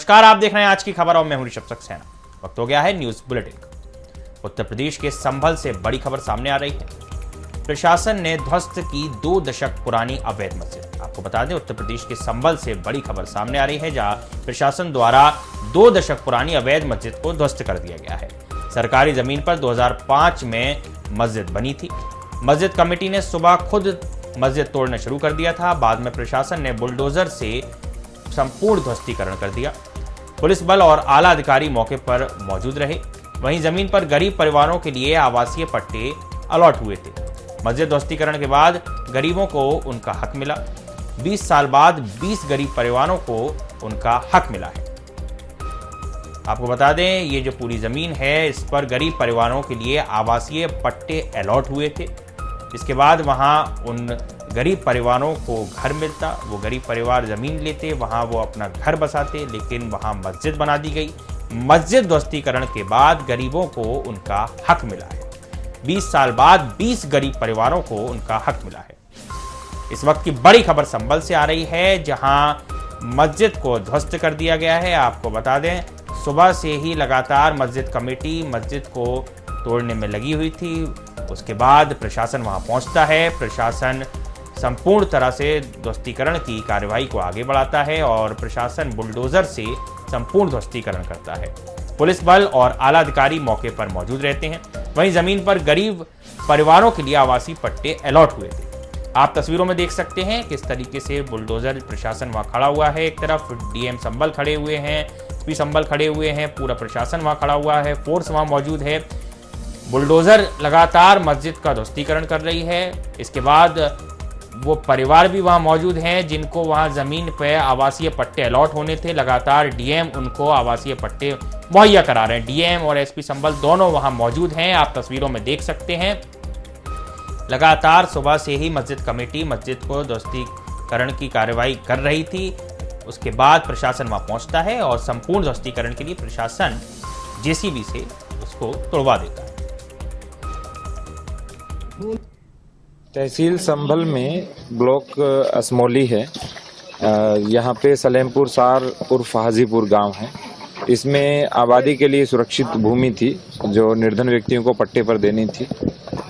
नमस्कार, आप देख रहे हैं आज की खबर और मैं हूं ऋषभ सक्सेना। वक्त हो गया है न्यूज बुलेटिन का। उत्तर प्रदेश के संभल से बड़ी खबर सामने आ रही है। प्रशासन ने ध्वस्त की 2 दशक पुरानी अवैध मस्जिद। आपको बता दें, उत्तर प्रदेश के संभल से बड़ी खबर सामने आ रही है, जहां प्रशासन द्वारा 2 दशक पुरानी अवैध मस्जिद को ध्वस्त कर दिया गया है। सरकारी जमीन पर 2005 में मस्जिद बनी थी। मस्जिद कमेटी ने सुबह खुद मस्जिद तोड़ना शुरू कर दिया था। बाद में प्रशासन ने बुलडोजर से संपूर्ण ध्वस्तीकरण कर दिया। पुलिस बल और आला अधिकारी मौके पर मौजूद रहे। वहीं जमीन पर गरीब परिवारों के लिए आवासीय पट्टे अलॉट हुए थे। मस्जिद ध्वस्तीकरण के बाद गरीबों को उनका हक मिला। 20 साल बाद 20 गरीब परिवारों को उनका हक मिला है। आपको बता दें, ये जो पूरी जमीन है, इस पर गरीब परिवारों के लिए आवासीय पट्टे अलॉट हुए थे। इसके बाद वहां उन गरीब परिवारों को घर मिलता, वो गरीब परिवार जमीन लेते, वहां वो अपना घर बसाते, लेकिन वहां मस्जिद बना दी गई। मस्जिद ध्वस्तीकरण के बाद गरीबों को उनका हक मिला है। 20 साल बाद 20 गरीब परिवारों को उनका हक मिला है। इस वक्त की बड़ी खबर संभल से आ रही है, जहां मस्जिद को ध्वस्त कर दिया गया है। आपको बता दें, सुबह से ही लगातार मस्जिद कमेटी मस्जिद को तोड़ने में लगी हुई थी। उसके बाद प्रशासन वहां पहुंचता है। प्रशासन संपूर्ण तरह से ध्वस्तीकरण की कार्यवाही को आगे बढ़ाता है और प्रशासन बुलडोजर से संपूर्ण ध्वस्तीकरण करता है। पुलिस बल और आला अधिकारी मौके पर मौजूद रहते हैं। वहीं जमीन पर गरीब परिवारों के लिए आवासीय पट्टे अलॉट हुए थे। आप तस्वीरों में देख सकते हैं किस तरीके से बुलडोजर प्रशासन वहां खड़ा हुआ है। एक तरफ डीएम संभल खड़े हुए हैं, एसपी संभल खड़े हुए हैं, पूरा प्रशासन वहां खड़ा हुआ है, फोर्स वहां मौजूद है। बुलडोजर लगातार मस्जिद का ध्वस्तीकरण कर रही है। इसके बाद वो परिवार भी वहां मौजूद हैं जिनको वहां जमीन पे आवासीय पट्टे अलॉट होने थे। लगातार डीएम उनको आवासीय पट्टे मुहैया करा रहे हैं। डीएम और एसपी संभल दोनों वहां मौजूद हैं। आप तस्वीरों में देख सकते हैं, लगातार सुबह से ही मस्जिद कमेटी मस्जिद को ध्वस्तीकरण की कार्रवाई कर रही थी। उसके बाद प्रशासन वहां पहुंचता है और संपूर्ण ध्वस्तीकरण के लिए प्रशासन जेसीबी से उसको तोड़वा देता है। तहसील संभल में ब्लॉक असमोली है। यहाँ पे सलेमपुर सार उर्फ हाजीपुर गांव है। इसमें आबादी के लिए सुरक्षित भूमि थी जो निर्धन व्यक्तियों को पट्टे पर देनी थी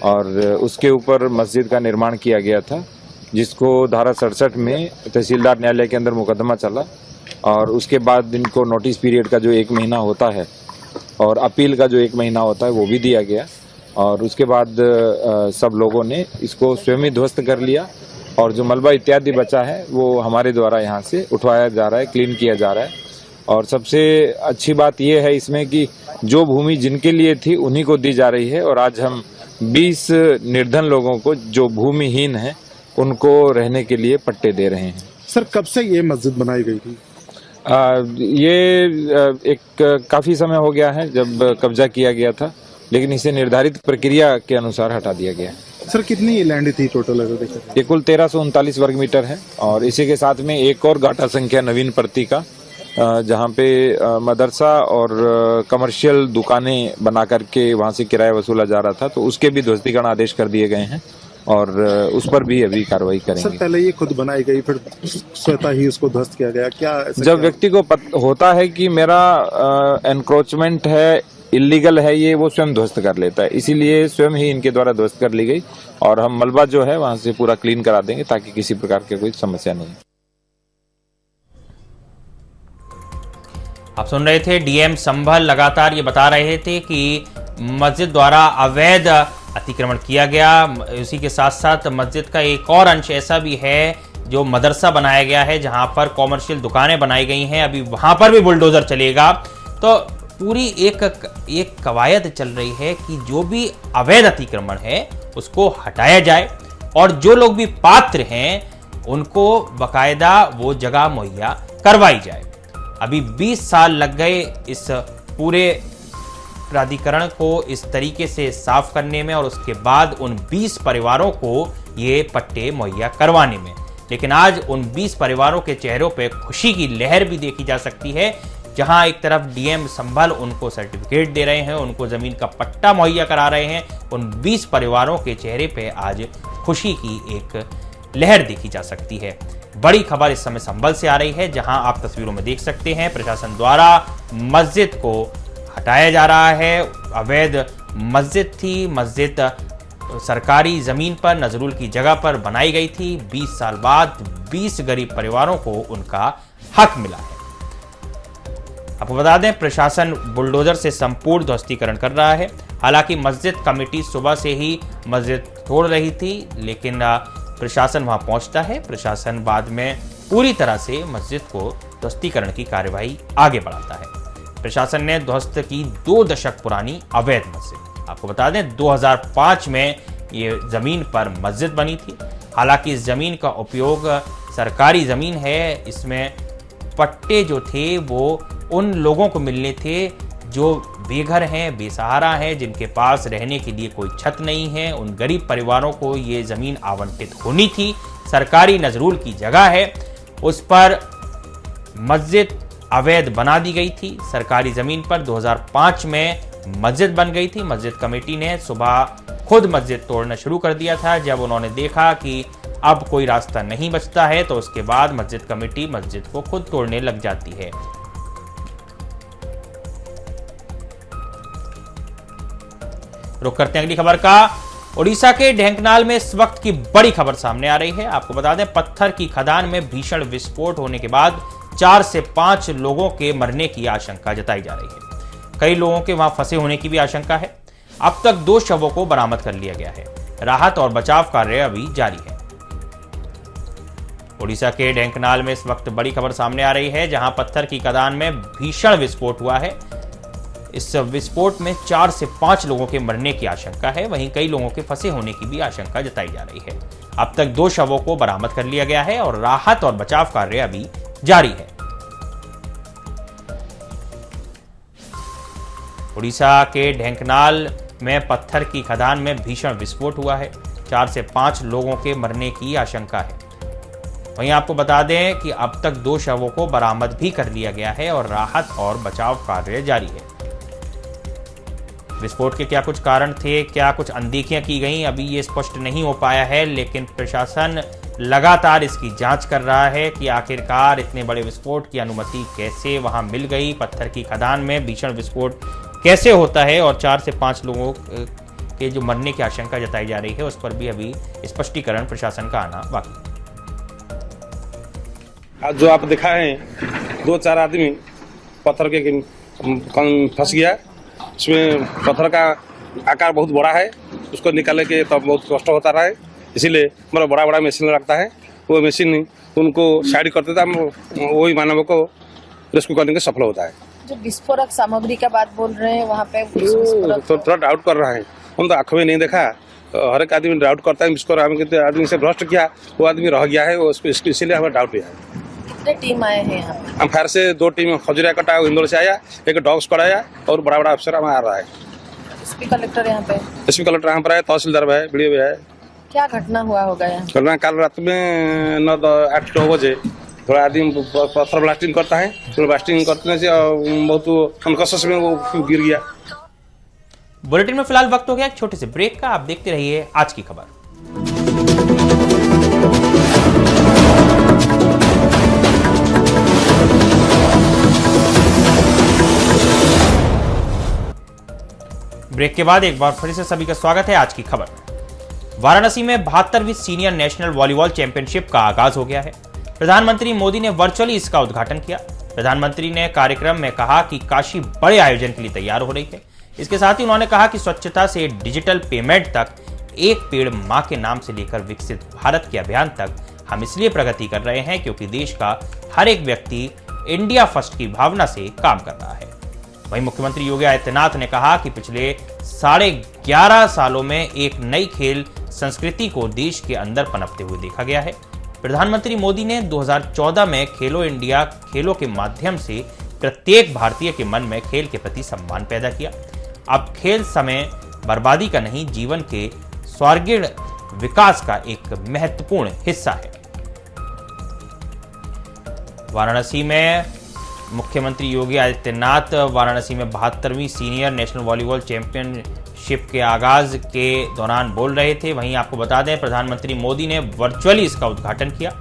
और उसके ऊपर मस्जिद का निर्माण किया गया था, जिसको धारा 67 में तहसीलदार न्यायालय के अंदर मुकदमा चला और उसके बाद इनको नोटिस पीरियड का जो 1 महीना होता है और अपील का जो 1 महीना होता है वो भी दिया गया और उसके बाद सब लोगों ने इसको स्वयं ही ध्वस्त कर लिया और जो मलबा इत्यादि बचा है वो हमारे द्वारा यहाँ से उठवाया जा रहा है, क्लीन किया जा रहा है। और सबसे अच्छी बात ये है इसमें कि जो भूमि जिनके लिए थी उन्हीं को दी जा रही है और आज हम 20 निर्धन लोगों को जो भूमिहीन हैं उनको रहने के लिए पट्टे दे रहे हैं। सर, कब से ये मस्जिद बनाई गई थी? ये एक काफ़ी समय हो गया है जब कब्जा किया गया था, लेकिन इसे निर्धारित प्रक्रिया के अनुसार हटा दिया गया है। सर, कितनी लैंड थी टोटल अगर देखें? ये कुल 1339 वर्ग मीटर है और इसी के साथ में एक और गाटा संख्या नवीन प्रति का, जहाँ पे मदरसा और कमर्शियल दुकानें बना करके वहाँ से किराया वसूला जा रहा था, तो उसके भी ध्वस्तीकरण आदेश कर दिए गए हैं और उस पर भी अभी कार्रवाई करेंगे। सर, पहले ये खुद बनाई गई फिर स्वतः ही उसको ध्वस्त किया गया, क्या जब व्यक्ति को होता है कि मेरा एनक्रोचमेंट है, इलीगल है, ये वो स्वयं ध्वस्त कर लेता है। इसीलिए स्वयं ही इनके द्वारा ध्वस्त कर ली गई और हम मलबा जो है वहां से पूरा क्लीन करा देंगे ताकि किसी प्रकार की कोई समस्या नहीं। आप सुन रहे थे, डीएम संभल लगातार ये बता रहे थे कि मस्जिद द्वारा अवैध अतिक्रमण किया गया। उसी के साथ साथ मस्जिद का एक और अंश ऐसा भी है जो मदरसा बनाया गया है, जहां पर कॉमर्शियल दुकानें बनाई गई हैं। अभी वहां पर भी बुलडोजर चलेगा। तो पूरी एक कवायद चल रही है कि जो भी अवैध अतिक्रमण है उसको हटाया जाए और जो लोग भी पात्र हैं उनको बकायदा वो जगह मुहैया करवाई जाए। अभी 20 साल लग गए इस पूरे प्राधिकरण को इस तरीके से साफ करने में और उसके बाद उन 20 परिवारों को ये पट्टे मुहैया करवाने में, लेकिन आज उन 20 परिवारों के चेहरों पे खुशी की लहर भी देखी जा सकती है, जहां एक तरफ डीएम संभल उनको सर्टिफिकेट दे रहे हैं, उनको जमीन का पट्टा मुहैया करा रहे हैं। उन 20 परिवारों के चेहरे पे आज खुशी की एक लहर देखी जा सकती है। बड़ी खबर इस समय संभल से आ रही है, जहां आप तस्वीरों में देख सकते हैं प्रशासन द्वारा मस्जिद को हटाया जा रहा है। अवैध मस्जिद थी, मस्जिद सरकारी जमीन पर नजरुल की जगह पर बनाई गई थी। 20 साल बाद 20 गरीब परिवारों को उनका हक मिला है। आपको बता दें, प्रशासन बुलडोजर से संपूर्ण ध्वस्तीकरण कर रहा है। हालांकि मस्जिद कमेटी सुबह से ही मस्जिद तोड़ रही थी, लेकिन प्रशासन वहां पहुंचता है। प्रशासन बाद में पूरी तरह से मस्जिद को ध्वस्तीकरण की कार्यवाही आगे बढ़ाता है। प्रशासन ने ध्वस्त की 2 दशक पुरानी अवैध मस्जिद। आपको बता दें, 2005 में ये जमीन पर मस्जिद बनी थी। हालांकि इस जमीन का उपयोग सरकारी जमीन है। इसमें पट्टे जो थे वो उन लोगों को मिलने थे जो बेघर हैं, बेसहारा हैं, जिनके पास रहने के लिए कोई छत नहीं है। उन गरीब परिवारों को ये जमीन आवंटित होनी थी। सरकारी नजरुल की जगह है, उस पर मस्जिद अवैध बना दी गई थी। सरकारी जमीन पर 2005 में मस्जिद बन गई थी। मस्जिद कमेटी ने सुबह खुद मस्जिद तोड़ना शुरू कर दिया था। जब उन्होंने देखा कि अब कोई रास्ता नहीं बचता है, तो उसके बाद मस्जिद कमेटी मस्जिद को खुद तोड़ने लग जाती है। रुक करते हैं अगली खबर का। ओडिशा के ढेंकनाल में इस वक्त की बड़ी खबर सामने आ रही है। आपको बता दें, पत्थर की खदान में भीषण विस्फोट होने के बाद 4 से 5 लोगों के मरने की आशंका जताई जा रही है। कई लोगों के वहां फंसे होने की भी आशंका है। अब तक 2 शवों को बरामद कर लिया गया है। राहत और बचाव कार्य अभी जारी है। ओडिशा के ढेंकनाल में इस वक्त बड़ी खबर सामने आ रही है, जहां पत्थर की खदान में भीषण विस्फोट हुआ है। इस विस्फोट में 4 से 5 लोगों के मरने की आशंका है। वहीं कई लोगों के फंसे होने की भी आशंका जताई जा रही है। अब तक 2 शवों को बरामद कर लिया गया है और राहत और बचाव कार्य अभी जारी है। उड़ीसा के ढेंकनाल में पत्थर की खदान में भीषण विस्फोट हुआ है। 4 से 5 लोगों के मरने की आशंका है। वहीं आपको बता दें कि अब तक 2 शवों को बरामद भी कर लिया गया है और राहत और बचाव कार्य जारी है। विस्फोट के क्या कुछ कारण थे, क्या कुछ अनदेखियां की गई, अभी ये स्पष्ट नहीं हो पाया है, लेकिन प्रशासन लगातार इसकी जांच कर रहा है कि आखिरकार इतने बड़े विस्फोट की अनुमति कैसे वहां मिल गई। पत्थर की खदान में भीषण विस्फोट कैसे होता है और 4 से 5 लोगों के जो मरने की आशंका जताई जा रही है, उस पर भी अभी स्पष्टीकरण प्रशासन का आना बाकी है। आज जो आप दिखा है 2-4 आदमी पत्थर के फंस गया। इसमें पत्थर का आकार बहुत बड़ा है, उसको निकालने के तब बहुत कष्ट होता रहा है। इसीलिए हमारा बड़ा बड़ा मशीन लगता है, वो मशीन उनको साइड करते थे, हम वही मानव को रेस्क्यू करने के सफल होता है। जो विस्फोटक सामग्री का बात बोल रहे हैं वहाँ पे तो थोड़ा डाउट कर रहा है। हम तो आंखों में नहीं देखा, हर एक आदमी डाउट करता है। इसको आदमी से भ्रष्ट किया, वो आदमी रह गया है, उसको इसीलिए हमें डाउट है। कितने टीम आए हैं यहाँ पे? हम फायर से 2 टीम खजुरिया कटा इंदौर से आया, एक डॉग स्क्वाड आया और बड़ा बड़ा अफसर हमें आ रहा है। एसपी कलेक्टर यहाँ पे? एसपी कलेक्टर यहाँ पर है, तहसीलदार भी है, बीडीओ भी है। क्या घटना हुआ होगा यहाँ? घटना कल रात में 9-8 बजे थोड़ा आदमी पत्थर ब्लास्टिंग करता है, तो ब्लास्टिंग करने से बहुत अनकॉन्शियस में वो गिर गया। बुलेटिन में फिलहाल वक्त हो गया एक छोटे से ब्रेक का। आप देखते रहिए आज की खबर। ब्रेक के बाद एक बार फिर से सभी का स्वागत है आज की खबर में। वाराणसी में 72वीं सीनियर नेशनल वॉलीबॉल चैंपियनशिप का आगाज हो गया है। प्रधानमंत्री मोदी ने वर्चुअली इसका उद्घाटन किया। प्रधानमंत्री ने कार्यक्रम में कहा कि काशी बड़े आयोजन के लिए तैयार हो रही है। इसके साथ ही उन्होंने कहा कि स्वच्छता से डिजिटल पेमेंट तक, एक पेड़ मां के नाम से लेकर विकसित भारत के अभियान तक हम इसलिए प्रगति कर रहे हैं क्योंकि देश का हर एक व्यक्ति इंडिया फर्स्ट की भावना से काम कर रहा है। वहीं मुख्यमंत्री योगी आदित्यनाथ ने कहा कि पिछले 11.5 सालों में एक नई खेल संस्कृति को देश के अंदर पनपते हुए देखा गया है। प्रधानमंत्री मोदी ने 2014 में खेलो इंडिया खेलों के माध्यम से प्रत्येक भारतीय के मन में खेल के प्रति सम्मान पैदा किया। अब खेल समय बर्बादी का नहीं, जीवन के स्वर्गीय विकास का एक महत्वपूर्ण हिस्सा है। वाराणसी में मुख्यमंत्री योगी आदित्यनाथ वाराणसी में 72वीं सीनियर नेशनल वॉलीबॉल चैंपियनशिप के आगाज के दौरान बोल रहे थे। वहीं आपको बता दें, प्रधानमंत्री मोदी ने वर्चुअली इसका उद्घाटन किया।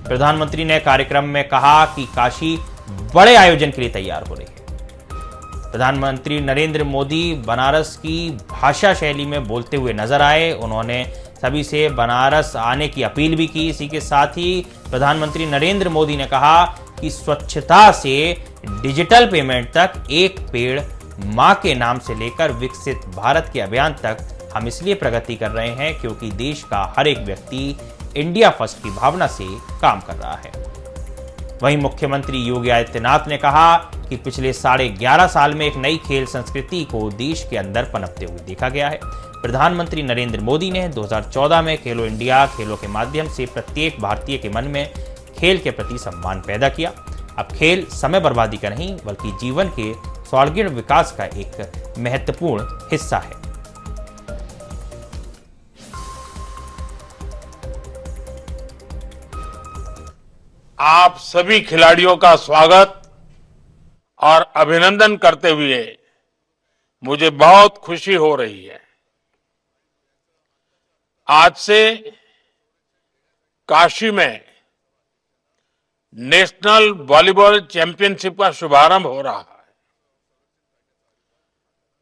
प्रधानमंत्री ने कार्यक्रम में कहा कि काशी बड़े आयोजन के लिए तैयार हो रही है। प्रधानमंत्री नरेंद्र मोदी बनारस की भाषा शैली में बोलते हुए नजर आए। उन्होंने सभी से बनारस आने की अपील भी की। इसी के साथ ही प्रधानमंत्री नरेंद्र मोदी ने कहा कि स्वच्छता से डिजिटल पेमेंट तक, एक पेड़ मां के नाम से लेकर विकसित भारत के अभियान तक हम इसलिए प्रगति कर रहे हैं क्योंकि देश का हर एक व्यक्ति इंडिया फर्स्ट की भावना से काम कर रहा है। वहीं मुख्यमंत्री योगी आदित्यनाथ ने कहा कि पिछले 11.5 साल में एक नई खेल संस्कृति को देश के अंदर पनपते हुए देखा गया है। प्रधानमंत्री नरेंद्र मोदी ने 2014 में खेलो इंडिया खेलों के माध्यम से प्रत्येक भारतीय के मन में खेल के प्रति सम्मान पैदा किया। अब खेल समय बर्बादी का नहीं बल्कि जीवन के सर्वांगीण विकास का एक महत्वपूर्ण हिस्सा है। आप सभी खिलाड़ियों का स्वागत और अभिनंदन करते हुए मुझे बहुत खुशी हो रही है। आज से काशी में नेशनल वॉलीबॉल चैंपियनशिप का शुभारंभ हो रहा है।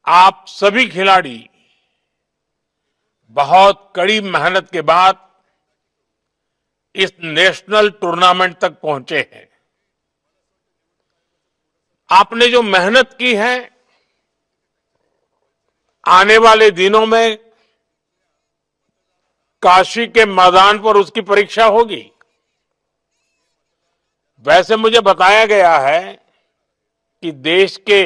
आप सभी खिलाड़ी बहुत कड़ी मेहनत के बाद इस नेशनल टूर्नामेंट तक पहुंचे हैं। आपने जो मेहनत की है, आने वाले दिनों में काशी के मैदान पर उसकी परीक्षा होगी। वैसे मुझे बताया गया है कि देश के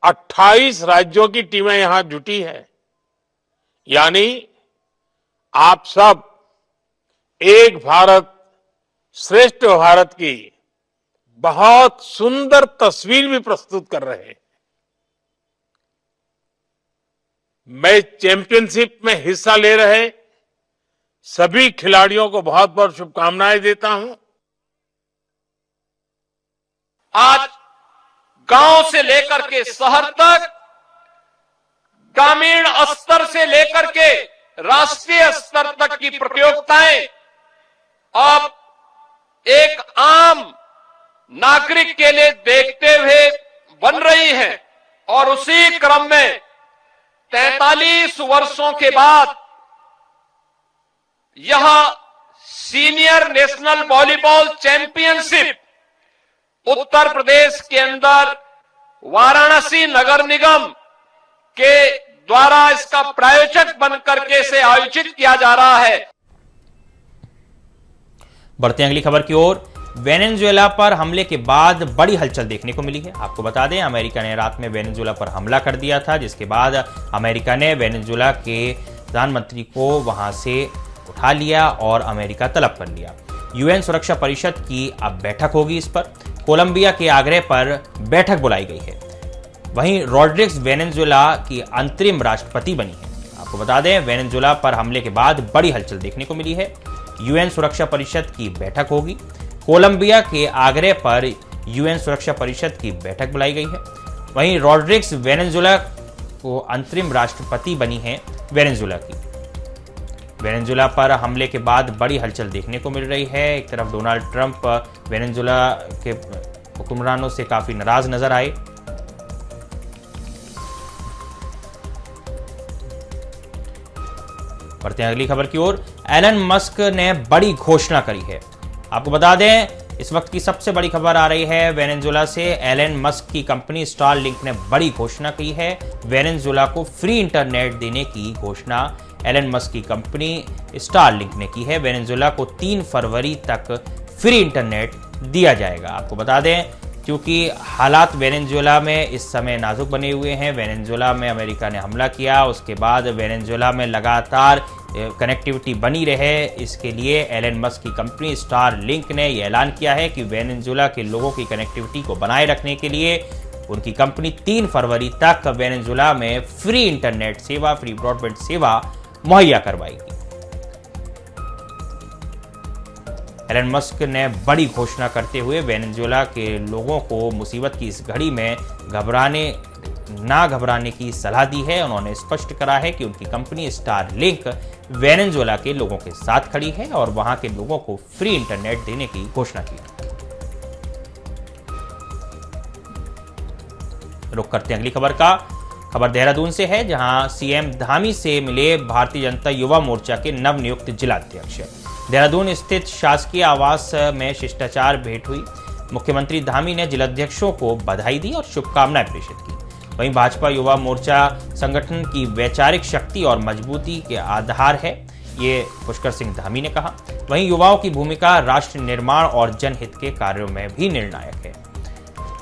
28 राज्यों की टीमें यहां जुटी है, यानी आप सब एक भारत श्रेष्ठ भारत की बहुत सुंदर तस्वीर भी प्रस्तुत कर रहे हैं। मैं चैंपियनशिप में हिस्सा ले रहे सभी खिलाड़ियों को बहुत बहुत शुभकामनाएं देता हूं। आज गांव से लेकर के शहर तक, ग्रामीण स्तर से लेकर के राष्ट्रीय स्तर तक की प्रतियोगिताएं अब एक आम नागरिक के लिए देखते हुए बन रही हैं और उसी क्रम में 43 वर्षों के बाद यह senior national volleyball championship Uttar Pradesh के अंदर वाराणसी नगर निगम के द्वारा इसका प्रायोजक बनकर के इसे आयोजित किया जा रहा है। बढ़ते हैं अगली खबर की ओर। वेनेजुएला पर हमले के बाद बड़ी हलचल देखने को मिली है। आपको बता दें, अमेरिका ने रात में वेनेजुएला पर हमला कर दिया था, जिसके बाद अमेरिका ने वेनेजुएला के प्रधानमंत्री को वहां से उठा लिया और अमेरिका तलब कर लिया। यूएन सुरक्षा परिषद की अब बैठक होगी। इस पर कोलंबिया के आग्रह पर बैठक बुलाई गई है। वहीं रॉड्रिग्स वेनेजुएला की अंतरिम राष्ट्रपति बनी है। आपको बता दें, वेनेजुएला पर हमले के बाद बड़ी हलचल देखने को मिली है। यूएन सुरक्षा परिषद की बैठक होगी। कोलंबिया के आग्रह पर यूएन सुरक्षा परिषद की बैठक बुलाई गई है। वहीं रॉड्रिग्स वेनेजुएला को अंतरिम राष्ट्रपति बनी है वेनेजुएला की। वेनेजुएला पर हमले के बाद बड़ी हलचल देखने को मिल रही है। एक तरफ डोनाल्ड ट्रंप वेनेजुएला के हुक्मरानों से काफी नाराज नजर आए। बढ़ते हैं अगली खबर की ओर। एलन मस्क ने बड़ी घोषणा करी है। आपको बता दें, इस वक्त की सबसे बड़ी खबर आ रही है वेनेजुएला से। एलन मस्क की कंपनी स्टारलिंक ने बड़ी घोषणा की है। वेनेजुएला को फ्री इंटरनेट देने की घोषणा एलन मस्क की कंपनी स्टारलिंक ने की है। वेनेजुएला को 3 फरवरी तक फ्री इंटरनेट दिया जाएगा। आपको बता दें, क्योंकि हालात वेनेजुएला में इस समय नाजुक बने हुए हैं। वेनेजुएला में अमेरिका ने हमला किया, उसके बाद वेनेजुएला में लगातार कनेक्टिविटी बनी रहे, इसके लिए एलन मस्क की कंपनी स्टारलिंक ने यह ऐलान किया है कि वेनेजुएला के लोगों की कनेक्टिविटी को बनाए रखने के लिए उनकी कंपनी 3 फरवरी तक वेनेजुएला में फ्री इंटरनेट सेवा, फ्री ब्रॉडबैंड सेवा मुहैया करवाएगी। एलन मस्क ने बड़ी घोषणा करते हुए वेनेजुएला के लोगों को मुसीबत की इस घड़ी में घबराने ना घबराने की सलाह दी है। उन्होंने स्पष्ट करा है कि उनकी कंपनी स्टारलिंक वेनेजुएला के लोगों के साथ खड़ी है और वहां के लोगों को फ्री इंटरनेट देने की घोषणा की है। रुक करते हैं अगली खबर का। खबर देहरादून से है, जहां सीएम धामी से मिले भारतीय जनता युवा मोर्चा के नवनियुक्त जिलाध्यक्ष। देहरादून स्थित शासकीय आवास में शिष्टाचार भेंट हुई। मुख्यमंत्री धामी ने जिलाध्यक्षों को बधाई दी और शुभकामनाएं प्रेषित की। वहीं भाजपा युवा मोर्चा संगठन की वैचारिक शक्ति और मजबूती के आधार है, ये पुष्कर सिंह धामी ने कहा। वहीं युवाओं की भूमिका राष्ट्र निर्माण और जनहित के कार्यों में भी निर्णायक है।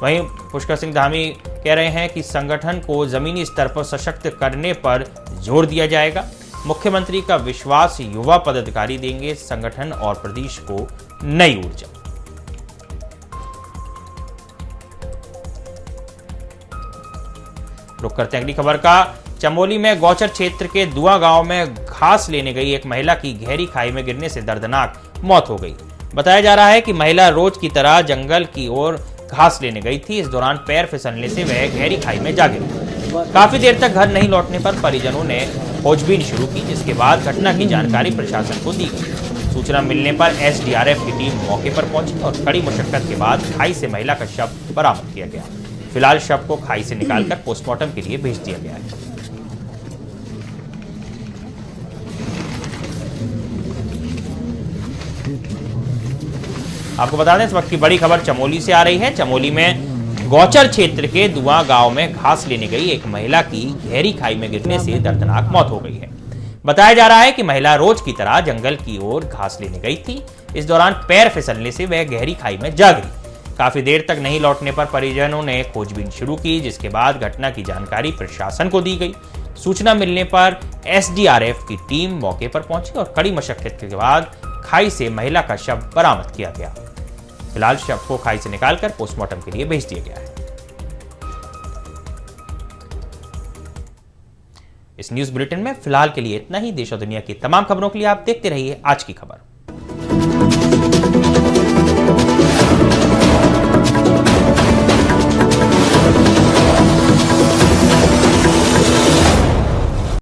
वहीं पुष्कर सिंह धामी कह रहे हैं कि संगठन को जमीनी स्तर पर सशक्त करने पर जोर दिया जाएगा। मुख्यमंत्री का विश्वास, युवा पदाधिकारी देंगे संगठन और प्रदेश को नई ऊर्जा। रुक करते हैं अगली खबर का। चमोली में गौचर क्षेत्र के दुआ गांव में घास लेने गई एक महिला की गहरी खाई में गिरने से दर्दनाक मौत हो गई। बताया जा रहा है कि महिला रोज की तरह जंगल की ओर घास लेने गई थी। इस दौरान पैर फिसलने से वह गहरी खाई में जा गिरी। काफी देर तक घर नहीं लौटने पर परिजनों ने खोजबीन शुरू की, जिसके बाद घटना की जानकारी प्रशासन को दी गई। सूचना मिलने पर एसडीआरएफ की टीम मौके पर पहुंची और कड़ी मशक्कत के बाद खाई से महिला का शव बरामद किया गया। फिलहाल शव को खाई से निकालकर पोस्टमार्टम के लिए भेज दिया गया है। आपको बता दें, इस वक्त की बड़ी खबर चमोली से आ रही है। चमोली में गौचर क्षेत्र के दुआ गांव में घास लेने गई एक महिला की गहरी खाई में गिरने से दर्दनाक मौत हो गई है। बताया जा रहा है कि महिला रोज की तरह जंगल की ओर घास लेने गई थी। इस दौरान पैर फिसलने से वह गहरी खाई में जा गिरी। काफी देर तक नहीं लौटने पर परिजनों ने खोजबीन शुरू की, जिसके बाद घटना की जानकारी प्रशासन को दी गई। सूचना मिलने पर एसडीआरएफ की टीम मौके पर पहुंची और कड़ी मशक्कत के बाद खाई से महिला का शव बरामद किया गया। फिलहाल शव को खाई से निकालकर पोस्टमार्टम के लिए भेज दिया गया है। इस न्यूज बुलेटिन में फिलहाल के लिए इतना ही। देश और दुनिया की तमाम खबरों के लिए आप देखते रहिए आज की खबर।